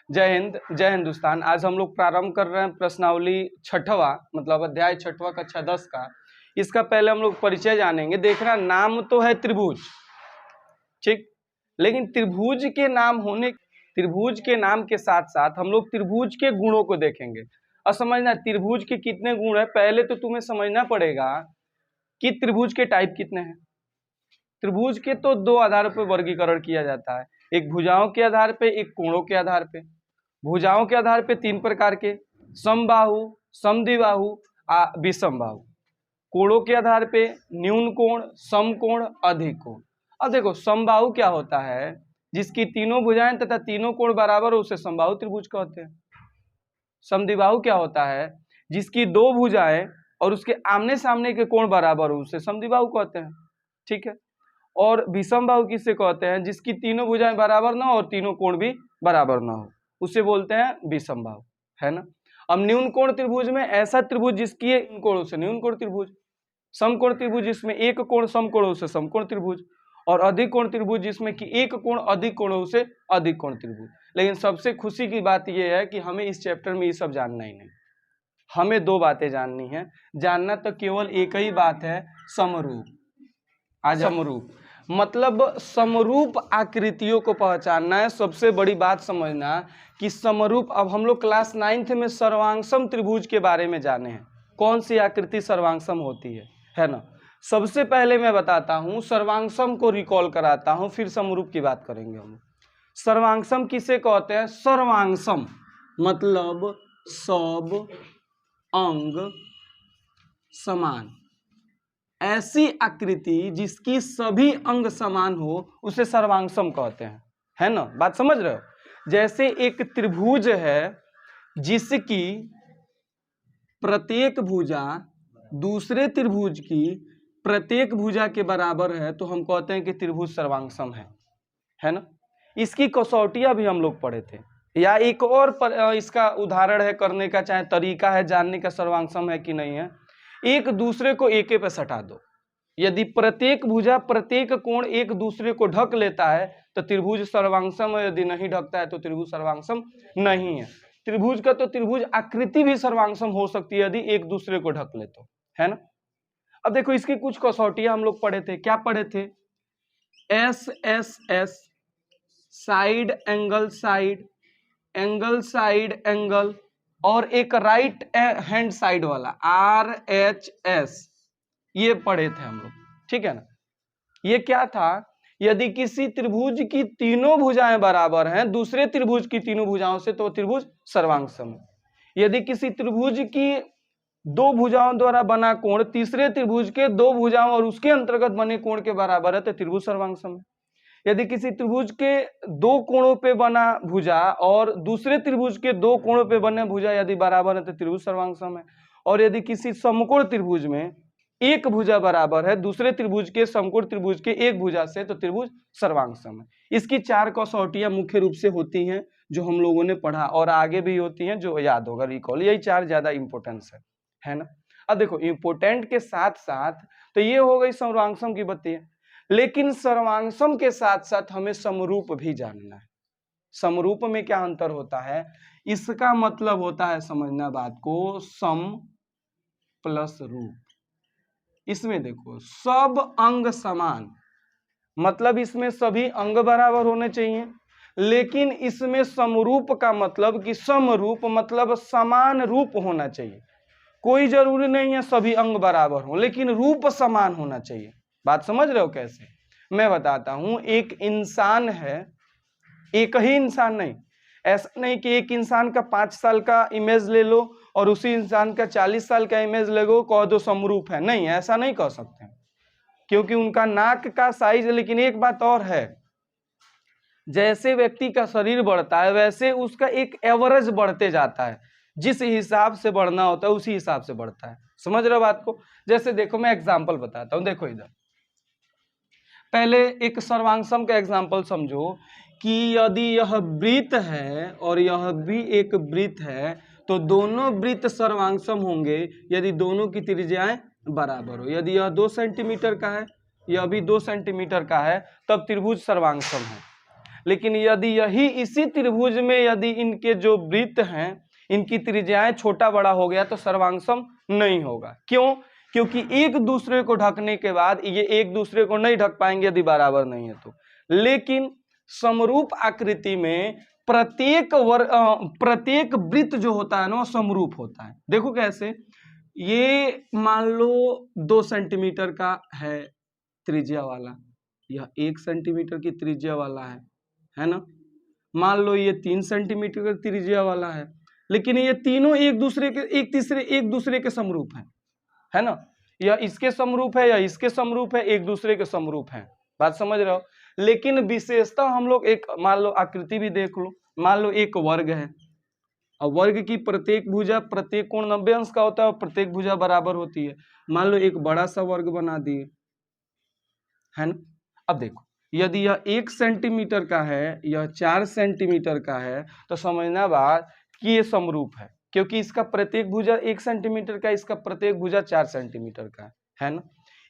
जय हिंद, जय हिंदुस्तान। आज हम लोग प्रारंभ कर रहे हैं प्रश्नावली छठवां, मतलब अध्याय छठवां कक्षा 10 का। इसका पहले हम लोग परिचय जानेंगे। देखना, नाम तो है त्रिभुज, ठीक, लेकिन त्रिभुज के नाम के साथ साथ हम लोग त्रिभुज के गुणों को देखेंगे। और समझना, त्रिभुज के कितने गुण है पहले तो तुम्हें समझना पड़ेगा कि त्रिभुज के टाइप कितने हैं। त्रिभुज के तो दो आधार पर वर्गीकरण किया जाता है, एक भुजाओं के आधार पे, एक कोणों के आधार पे। भुजाओं के आधार पे तीन प्रकार के, समबाहु, समद्विबाहु, विषमबाहु। कोणों के आधार पे न्यून कोण, समकोण, अधिक कोण। अब देखो, समबाहु क्या होता है? जिसकी तीनों भुजाएं तथा तीनों कोण बराबर हो उसे समबाहु त्रिभुज कहते हैं। समद्विबाहु क्या होता है? जिसकी दो भुजाएं और उसके आमने सामने के कोण बराबर हो उसे समद्विबाहु कहते हैं, ठीक है। और विषमबाहु किसे कहते हैं? जिसकी तीनों भुजाएं बराबर ना हो और तीनों कोण भी बराबर ना हो उसे बोलते हैं विषमबाहु, है ना। अब न्यून कोण त्रिभुज में ऐसा त्रिभुज जिसकी कोण से न्यून कोण त्रिभुज, समकोण त्रिभुज जिसमें एक कोण समकोण से समकोण त्रिभुज, और अधिक कोण त्रिभुज जिसमें कि एक कोण अधिक कोण से अधिक कोण त्रिभुज। लेकिन सबसे खुशी की बात यह है कि हमें इस चैप्टर में ये सब जानना ही नहीं, हमें दो बातें जाननी है। जानना तो केवल एक ही बात है, समरूप। आज समरूप मतलब समरूप आकृतियों को पहचानना है। सबसे बड़ी बात समझना कि समरूप, अब हम लोग क्लास 9th में सर्वांगसम त्रिभुज के बारे में जाने हैं, कौन सी आकृति सर्वांगसम होती है ना। सबसे पहले मैं बताता हूं, सर्वांगसम को रिकॉल कराता हूं, फिर समरूप की बात करेंगे हम। सर्वांगसम किसे कहते हैं? सर्वांगसम मतलब सब अंग समान, ऐसी आकृति जिसकी सभी अंग समान हो उसे सर्वांगसम कहते हैं, है ना। बात समझ रहे हो? जैसे एक त्रिभुज है जिसकी प्रत्येक भुजा दूसरे त्रिभुज की प्रत्येक भुजा के बराबर है तो हम कहते हैं कि त्रिभुज सर्वांगसम है ना। इसकी कसौटियां भी हम लोग पढ़े थे, या एक और इसका उदाहरण है करने का, चाहे तरीका है जानने का सर्वांगसम है कि नहीं है। एक दूसरे को एके पे सटा दो, यदि प्रत्येक भुजा प्रत्येक कोण एक दूसरे को ढक लेता है तो त्रिभुज सर्वांगसम है, यदि नहीं ढकता है तो त्रिभुज सर्वांगसम नहीं है। त्रिभुज का तो त्रिभुज आकृति भी सर्वांगसम हो सकती है यदि एक दूसरे को ढक ले तो, है ना। अब देखो, इसकी कुछ कसौटियां हम लोग पढ़े थे। क्या पढ़े थे? S S S, side angle side, angle side angle, और एक राइट हैंड साइड वाला RHS, ये पढ़े थे हम लोग, ठीक है ना। ये क्या था? यदि किसी त्रिभुज की तीनों भुजाएं बराबर हैं दूसरे त्रिभुज की तीनों भुजाओं से तो त्रिभुज सर्वांगसम है। यदि किसी त्रिभुज की दो भुजाओं द्वारा बना कोण तीसरे त्रिभुज के दो भुजाओं और उसके अंतर्गत बने कोण के बराबर है तो त्रिभुज सर्वांगसम है। यदि किसी त्रिभुज के दो कोणों पे बना भुजा और दूसरे त्रिभुज के दो कोणों पे बने भुजा यदि बराबर है तो त्रिभुज सर्वांगसम है। और यदि किसी समकोण त्रिभुज में एक भुजा बराबर है दूसरे त्रिभुज के समकोण त्रिभुज के एक भुजा से तो त्रिभुज सर्वांगसम है। इसकी चार कसौटियां मुख्य रूप से होती हैं जो हम लोगों ने पढ़ा, और आगे भी होती हैं जो याद होगा, रिकॉल। यही चार ज्यादा इंपॉर्टेंस है ना। अब देखो, इंपोर्टेंट के साथ साथ तो ये हो गई सर्वांगसम की बातें, लेकिन सर्वांगसम के साथ साथ हमें समरूप भी जानना है। समरूप में क्या अंतर होता है? इसका मतलब होता है, समझना बात को, सम प्लस रूप। इसमें देखो, सब अंग समान मतलब इसमें सभी अंग बराबर होने चाहिए, लेकिन इसमें समरूप का मतलब कि समरूप मतलब समान रूप होना चाहिए। कोई जरूरी नहीं है सभी अंग बराबर हो, लेकिन रूप समान होना चाहिए। बात समझ रहे हो कैसे? मैं बताता हूं। एक इंसान है, एक ही इंसान नहीं, ऐसा नहीं कि एक इंसान का 5 साल का इमेज ले लो और उसी इंसान का 40 साल का इमेज ले लो, कह दो समरूप है। नहीं, ऐसा नहीं कह सकते, क्योंकि उनका नाक का साइज। लेकिन एक बात और है, जैसे व्यक्ति का शरीर बढ़ता है वैसे उसका एक एवरेज बढ़ते जाता है, जिस हिसाब से बढ़ना होता है उसी हिसाब से बढ़ता है। समझ रहे हो बात को? जैसे देखो, मैं एग्जांपल बताता हूं। देखो इधर, पहले एक सर्वांगसम का एग्जांपल समझो कि यदि यह वृत्त है और यह भी एक वृत्त है तो दोनों वृत्त सर्वांगसम होंगे यदि दोनों की त्रिज्याएं बराबर हो। यदि यह 2 सेंटीमीटर का है, यह भी 2 सेंटीमीटर का है, तब त्रिभुज सर्वांगसम है। लेकिन यदि यही इसी त्रिभुज में यदि इनके जो वृत्त हैं इनकी त्रिज्याएं छोटा बड़ा हो गया तो सर्वांगसम नहीं होगा। क्यों? क्योंकि एक दूसरे को ढकने के बाद ये एक दूसरे को नहीं ढक पाएंगे यदि बराबर नहीं है तो। लेकिन समरूप आकृति में प्रत्येक वृत्त जो होता है ना वो समरूप होता है। देखो कैसे, ये मान लो 2 सेंटीमीटर का है त्रिज्या वाला, यह 1 सेंटीमीटर की त्रिज्या वाला है ना। मान लो ये 3 सेंटीमीटर का त्रिज्या वाला है, लेकिन ये तीनों एक दूसरे के समरूप है ना। या इसके समरूप है या इसके समरूप है, एक दूसरे के समरूप है। बात समझ रहे हो? लेकिन विशेषता हम लोग एक मान लो आकृति भी देख लो, मान लो एक वर्ग है और वर्ग की प्रत्येक भुजा प्रत्येक कोण 90 अंश का होता है और प्रत्येक भुजा बराबर होती है। मान लो एक बड़ा सा वर्ग बना दिए, है ना। अब देखो, यदि यह 1 सेंटीमीटर का है, यह 4 सेंटीमीटर का है, तो समझना बात कि ये समरूप है, क्योंकि इसका प्रत्येक भुजा 1 सेंटीमीटर का, इसका प्रत्येक भुजा 4 सेंटीमीटर का है ना।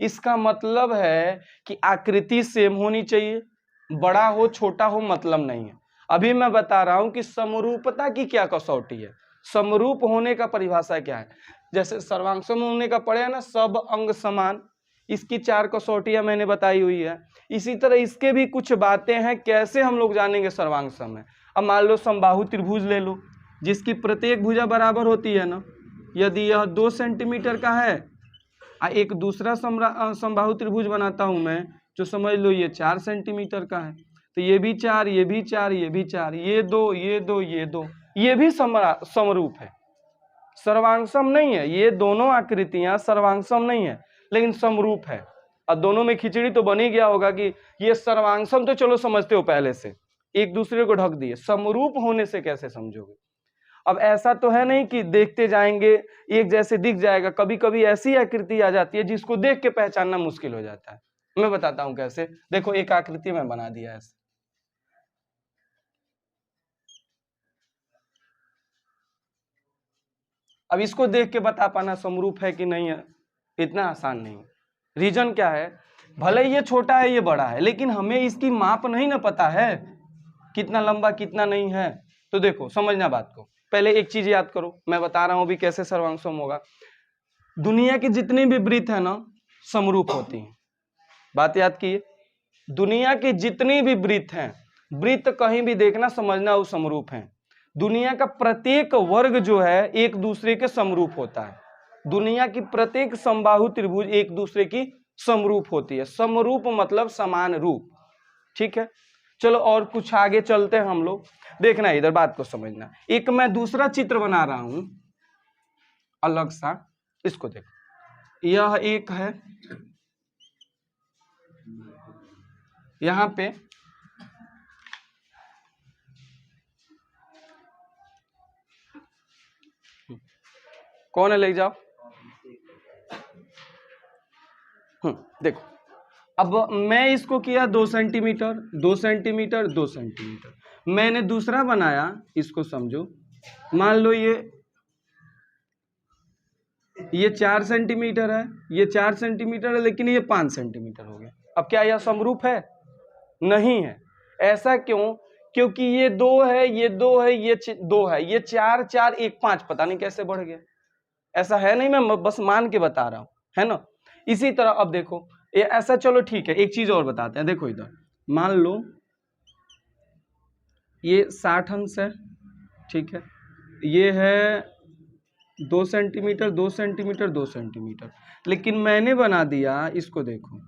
इसका मतलब है कि आकृति सेम होनी चाहिए, बड़ा हो छोटा हो मतलब नहीं है। अभी मैं बता रहा हूं कि समरूपता की क्या कसौटी है। समरूप होने का परिभाषा क्या है? जैसे सर्वांगसम होने का पड़े ना, सब अंग समान, इसकी 4 कसौटियां मैंने बताई हुई है। इसी तरह इसके भी कुछ बातें हैं, कैसे हम लोग जानेंगे सर्वांगसम है। अब मान लो समबाहु त्रिभुज ले लो, जिसकी प्रत्येक भुजा बराबर होती है ना। यदि यह 2 सेंटीमीटर का है, एक दूसरा समबाहु त्रिभुज बनाता हूं मैं, जो समझ लो ये 4 सेंटीमीटर का है, तो ये भी 4, ये भी 4, ये भी 4, ये 2, ये 2, ये 2, ये भी समरूप है, सर्वांगसम नहीं है। ये दोनों आकृतियां सर्वांगसम नहीं है लेकिन समरूप है। अब दोनों में खिचड़ी तो बन ही गया होगा कि ये सर्वांगसम तो चलो समझते हो पहले से, एक दूसरे को ढक दिए, समरूप होने से कैसे समझोगे? अब ऐसा तो है नहीं कि देखते जाएंगे एक जैसे दिख जाएगा, कभी कभी ऐसी आकृति आ जाती है जिसको देख के पहचानना मुश्किल हो जाता है। मैं बताता हूं कैसे। देखो एक आकृति मैं बना दिया ऐसे, अब इसको देख के बता पाना समरूप है कि नहीं है इतना आसान नहीं। रीजन क्या है? भले ये छोटा है ये बड़ा है, लेकिन हमें इसकी माप नहीं ना पता है, कितना लंबा कितना नहीं है। तो देखो समझना बात को, पहले एक चीज याद करो, मैं बता रहा हूं अभी कैसे सर्वांगसम होगा। दुनिया की जितनी भी वृत्त है ना समरूप होती हैं। बात याद कीजिए, दुनिया की जितनी भी वृत्त हैं, वृत्त कहीं भी देखना समझना वो समरूप हैं। दुनिया का प्रत्येक वर्ग जो है एक दूसरे के समरूप होता है। दुनिया की प्रत्येक समबाहु त्रिभुज एक दूसरे की समरूप होती है। समरूप मतलब समान रूप, ठीक है। चलो और कुछ आगे चलते हैं हम लोग, देखना इधर बात को समझना। एक मैं दूसरा चित्र बना रहा हूं अलग सा, इसको देखो। यह एक है, यहां पे कौन है, ले जाओ। देखो अब मैं इसको किया 2 सेंटीमीटर 2 सेंटीमीटर 2 सेंटीमीटर। मैंने दूसरा बनाया, इसको समझो। मान लो ये 4 सेंटीमीटर है, ये 4 सेंटीमीटर है, लेकिन ये 5 सेंटीमीटर हो गया। अब क्या यह समरूप है? नहीं है। ऐसा क्यों? क्योंकि ये 2 है, ये 2 है, ये 2 है, ये 4 4 1 5, पता नहीं कैसे बढ़ गया। ऐसा है नहीं, मैं बस मान के बता रहा हूं, है ना। इसी तरह अब देखो ये ऐसा, चलो ठीक है, एक चीज और बताते हैं। देखो इधर मान लो ये 60 अंश है, ठीक है। ये है 2 सेंटीमीटर 2 सेंटीमीटर 2 सेंटीमीटर, लेकिन मैंने बना दिया इसको। देखो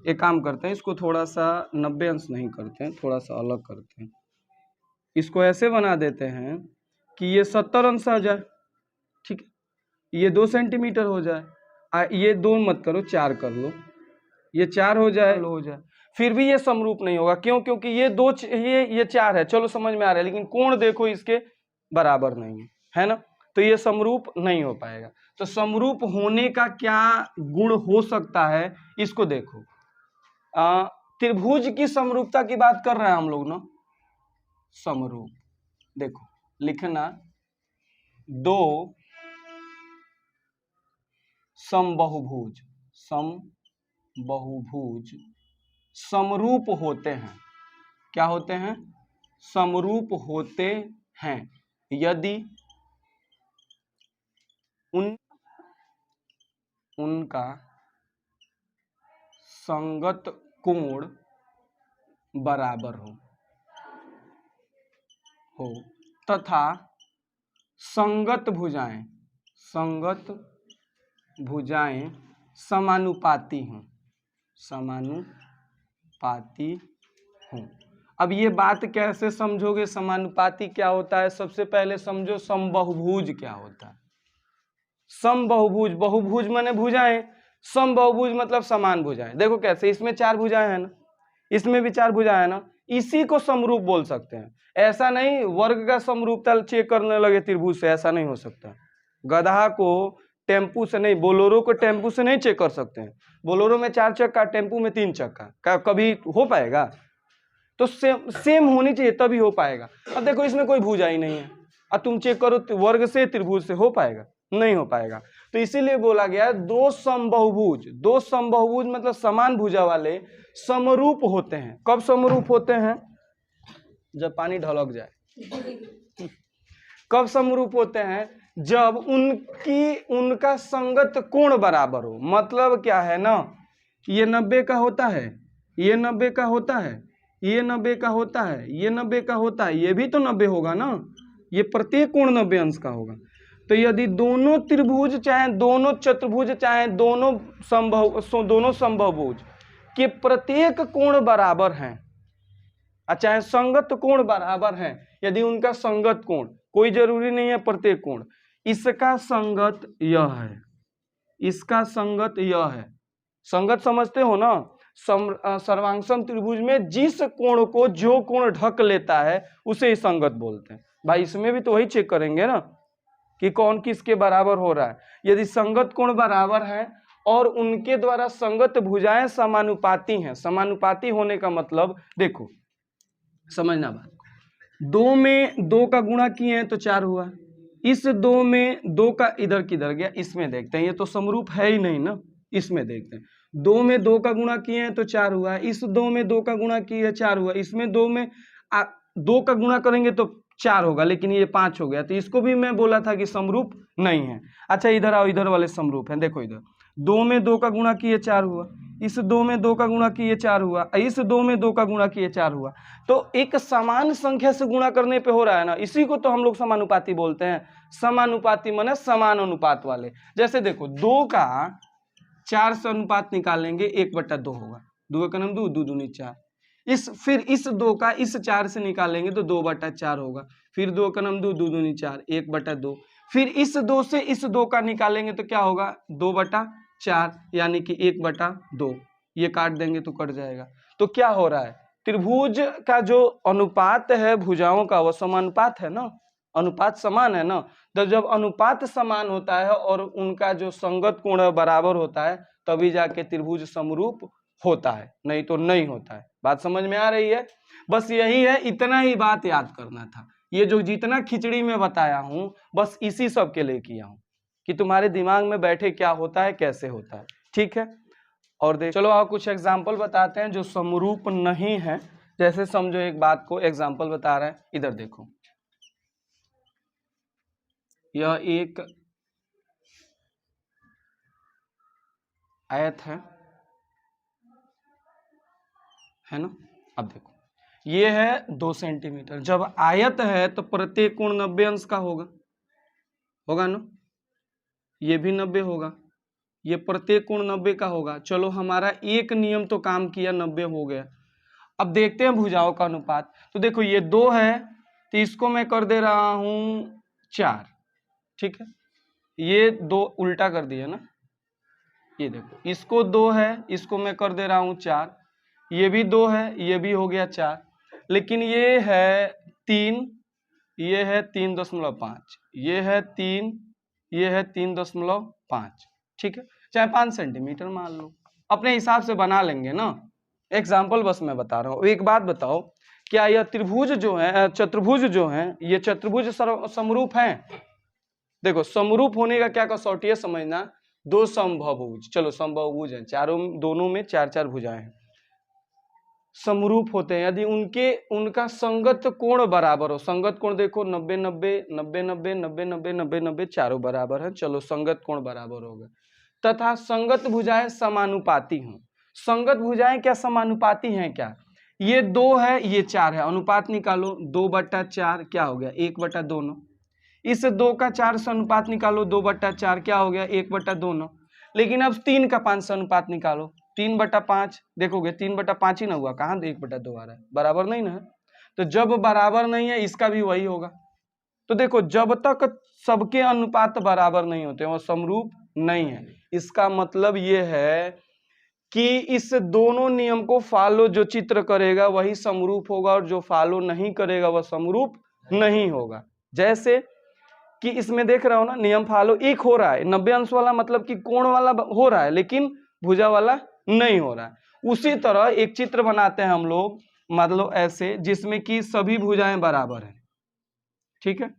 एक काम करते हैं, इसको थोड़ा सा 90 अंश नहीं करते हैं, थोड़ा सा अलग करते हैं। इसको ऐसे बना देते हैं कि ये 70 अंश आ जाए, ठीक है। ये 2 सेंटीमीटर हो जाए, ये 2 मत करो, 4 कर लो, ये 4 हो जाए। फिर भी ये समरूप नहीं होगा। क्यों? क्योंकि ये 2 ये 4 है, चलो समझ में आ रहा है, लेकिन कोण देखो इसके बराबर नहीं है ना, तो ये समरूप नहीं हो पाएगा। तो समरूप होने का क्या गुण हो सकता है, इसको देखो। त्रिभुज की समरूपता की बात कर रहे हैं हम लोग ना, समरूप। देखो लिखना, 2 समबाहुभुज समरूप होते हैं। क्या होते हैं? समरूप होते हैं यदि उनका संगत कोण बराबर हो तथा संगत भुजाएं समानुपाती हों। अब ये बात कैसे समझोगे? समानुपाती क्या होता है? सबसे पहले समझो समबाहुभुज क्या होता है। समबाहुभुज, बहुभुज माने भुजाएं, समबाहुभुज मतलब समान भुजाएं। देखो कैसे, इसमें 4 भुजाएं हैं ना, इसमें भी 4 भुजाएं हैं ना, इसी को समरूप बोल सकते हैं। ऐसा नहीं वर्ग का समरूपता चेक करने लगे त्रिभुज से, ऐसा नहीं हो सकता। गधा को टेम्पू से नहीं, बोलोरो को टेम्पू से नहीं चेक कर सकते हैं। बोलोरो में 4 चक्का, टेम्पू में 3 चक्का, कभी हो पाएगा? तो सेम होनी चाहिए तभी हो पाएगा। अब देखो इसमें कोई भुजा ही नहीं है, अब तुम चेक करो वर्ग से त्रिभुज से, हो पाएगा? नहीं हो पाएगा। तो इसीलिए बोला गया दो समबाहुभुज मतलब समान भुजा वाले समरूप होते हैं। कब समरूप होते हैं? जब पानी ढलक जाए। कब समरूप होते हैं? जब उनका संगत कोण बराबर हो। मतलब क्या है ना, ये 90 का होता है, ये 90 का होता है, ये 90 का होता है, ये 90 का होता है, ये भी तो 90 होगा ना, ये प्रत्येक कोण 90 अंश का होगा। तो यदि दोनों त्रिभुज चाहे दोनों चतुर्भुज चाहे दोनों समबाहुभुज के प्रत्येक कोण बराबर हैं, चाहे संगत कोण बराबर हैं, यदि उनका संगत कोण, कोई जरूरी नहीं है प्रत्येक कोण, इसका संगत यह है, इसका संगत यह है। संगत समझते हो ना? सर्वांगसम त्रिभुज में जिस कोण को जो कोण ढक लेता है उसे ही संगत बोलते हैं। भाई इसमें भी तो वही चेक करेंगे ना कि कौन किसके बराबर हो रहा है। यदि संगत कोण बराबर है और उनके द्वारा संगत भुजाएं समानुपाती हैं, समानुपाती होने का मतलब देखो समझना बात, 2 में 2 का गुणा किए हैं तो 4 हुआ, इस 2 में 2 का इधर किधर गया, इसमें देखते हैं, ये तो समरूप है ही नहीं ना, इसमें देखते हैं 2 में 2 का गुणा किए हैं तो 4 हुआ, इस 2 में 2 का गुणा किए 4 हुआ, इसमें 2 में 2 का गुणा करेंगे तो 4 होगा, लेकिन ये 5 हो गया, तो इसको भी मैं बोला था कि समरूप नहीं है। अच्छा इधर आओ, इधर वाले समरूप हैं। देखो इधर 2 में 2 का गुणा किए 4 हुआ, इस 2 में 2 का गुणा किए 4 हुआ, इस 2 में 2 का गुणा किए 4 हुआ। तो एक समान संख्या से गुणा करने पे हो रहा है ना, इसी को तो हम लोग समानुपाती बोलते हैं। समानुपाती माने समान अनुपात वाले। जैसे देखो 2 का 4 से अनुपात निकालेंगे 1/2 होगा, 2 का नाम 2, 2 दूनी 4। फिर इस 2 का इस 4 से निकालेंगे तो 2/4 होगा, फिर 2 का नाम 2, 2 दूनी 4, 1/2। फिर इस 2 से इस 2 का निकालेंगे तो क्या होगा? 2/4, यानी कि 1/2। ये काट देंगे तो कट जाएगा। तो क्या हो रहा है? त्रिभुज का जो अनुपात है भुजाओं का, वो समानुपात है ना, अनुपात समान है ना। तो जब अनुपात समान होता है और उनका जो संगत कोण बराबर होता है तभी जाके त्रिभुज समरूप होता है, नहीं तो नहीं होता है। बात समझ में आ रही है? बस यही है, इतना ही बात याद करना था। ये जो जितना खिचड़ी में बताया हूं बस इसी सब के लिए किया हूं कि तुम्हारे दिमाग में बैठे क्या होता है, कैसे होता है। ठीक है, और देख चलो आप कुछ एग्जाम्पल बताते हैं जो समरूप नहीं है। जैसे समझो एक बात को, एग्जाम्पल बता रहे हैं, इधर देखो, यह एक आयत है ना। अब देखो ये है 2 सेंटीमीटर, जब आयत है तो प्रत्येक कोण 90 अंश का होगा ना, ये भी 90 होगा, ये प्रत्येक कोण 90 का होगा। चलो हमारा एक नियम तो काम किया, 90 हो गया। अब देखते हैं भुजाओं का अनुपात। तो देखो ये 2 है तो इसको मैं कर दे रहा हूं 4, ठीक है, ये 2 उल्टा कर दिया ना, ये देखो इसको 2 है, इसको मैं कर दे रहा हूं 4, ये भी 2 है, ये भी हो गया 4, लेकिन ये है 3, ये है 3.5, ये है 3, ये है 3.5, ठीक है, चाहे 5 सेंटीमीटर मान लो, अपने हिसाब से बना लेंगे ना। एग्जाम्पल बस मैं बता रहा हूँ। एक बात बताओ, क्या यह त्रिभुज जो है, चतुर्भुज जो है, ये चतुर्भुज समरूप हैं? देखो समरूप होने का क्या कसौटी है समझना, 2 समबाहुभुज, चलो समबाहुभुज है, चारों दोनों में 4-4 भुजाएं हैं, समरूप होते हैं यदि उनका संगत कोण बराबर हो। संगत कोण देखो 90 90 90 90 90 90 90 90 चारों बराबर है, चलो संगत कोण बराबर हो गए। तथा संगत भुजाएं समानुपाती हों। संगत भुजाएं क्या समानुपाती हैं क्या? ये 2 है ये 4 है, अनुपात निकालो 2/4 क्या हो गया 1/2। इस 2 का 4 से अनुपात निकालो 2/4 क्या हो गया 1/2। लेकिन अब 3 का 5 से अनुपात निकालो 3/5, देखोगे 3/5 ही ना हुआ, कहाँ 1/2 आ रहा है, बराबर नहीं ना है। तो जब बराबर नहीं है इसका भी वही होगा। तो देखो जब तक सबके अनुपात बराबर नहीं होते वो समरूप नहीं है। इसका मतलब ये है कि इस दोनों नियम को फॉलो जो चित्र करेगा वही समरूप होगा और जो फॉलो नहीं करेगा वह समरूप नहीं होगा। जैसे कि इसमें देख रहा हो ना, नियम फॉलो एक हो रहा है 90 अंश वाला, मतलब कि कोण वाला हो रहा है लेकिन भुजा वाला नहीं हो रहा है। उसी तरह एक चित्र बनाते हैं हम लोग, मतलब ऐसे जिसमें कि सभी भुजाएं बराबर हैं, ठीक है।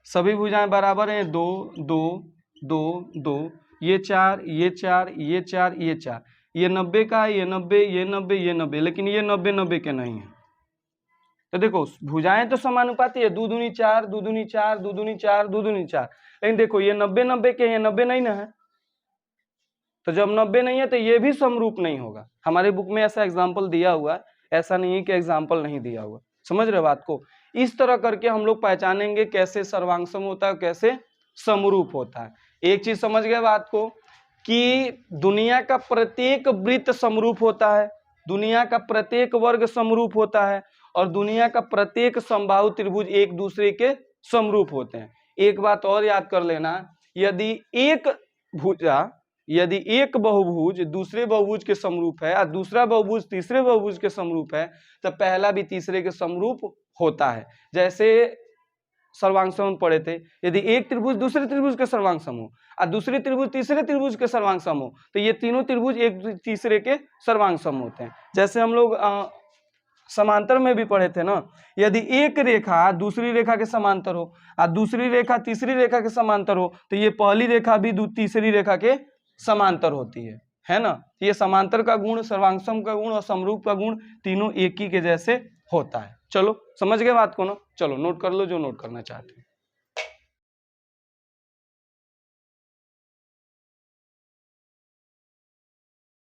सभी भुजाएं बराबर हैं, 2 2 2 2, ये 4 ये 4 ये 4 ये 4, ये 90 का, ये 90 ये 90 ये 90, लेकिन ये 90 90 के नहीं है। तो देखो भुजाएं तो समानुपाती है, 2 दूनी 4 2 दूनी 4 2 दूनी 4 2 दूनी 4, लेकिन देखो ये 90 90 के, ये 90 नहीं ना है। तो जब 90 नहीं है तो ये भी समरूप नहीं होगा। हमारे बुक में ऐसा एग्जाम्पल दिया हुआ है, ऐसा नहीं है कि एग्जाम्पल नहीं दिया हुआ। समझ रहे बात को? इस तरह करके हम लोग पहचानेंगे कैसे सर्वांगसम होता है, कैसे समरूप होता है। एक चीज समझ गए बात को कि दुनिया का प्रत्येक वृत्त समरूप होता है, दुनिया का प्रत्येक वर्ग समरूप होता है और दुनिया का प्रत्येक समबाहु त्रिभुज एक दूसरे के समरूप होते हैं। एक बात और याद कर लेना, यदि एक बहुभुज दूसरे बहुभुज के समरूप है और दूसरा बहुभुज तीसरे बहुभुज के समरूप है तो पहला भी तीसरे के समरूप होता है। जैसे सर्वांगसम पढ़े थे, यदि एक त्रिभुज दूसरे त्रिभुज के सर्वांगसम हो और दूसरे त्रिभुज तीसरे त्रिभुज के सर्वांगसम हो तो ये तीनों त्रिभुज एक तीसरे के सर्वांगसम होते हैं। जैसे हम लोग समांतर में भी पढ़े थे ना, यदि एक रेखा दूसरी रेखा के समांतर हो और दूसरी रेखा तीसरी रेखा के समांतर हो तो ये पहली रेखा भी तीसरी रेखा के समांतर होती है ना। ये समांतर का गुण, सर्वांगसम का गुण और समरूप का गुण तीनों एक ही के जैसे होता है। चलो समझ गए बात को ना, चलो नोट कर लो जो नोट करना चाहते हैं।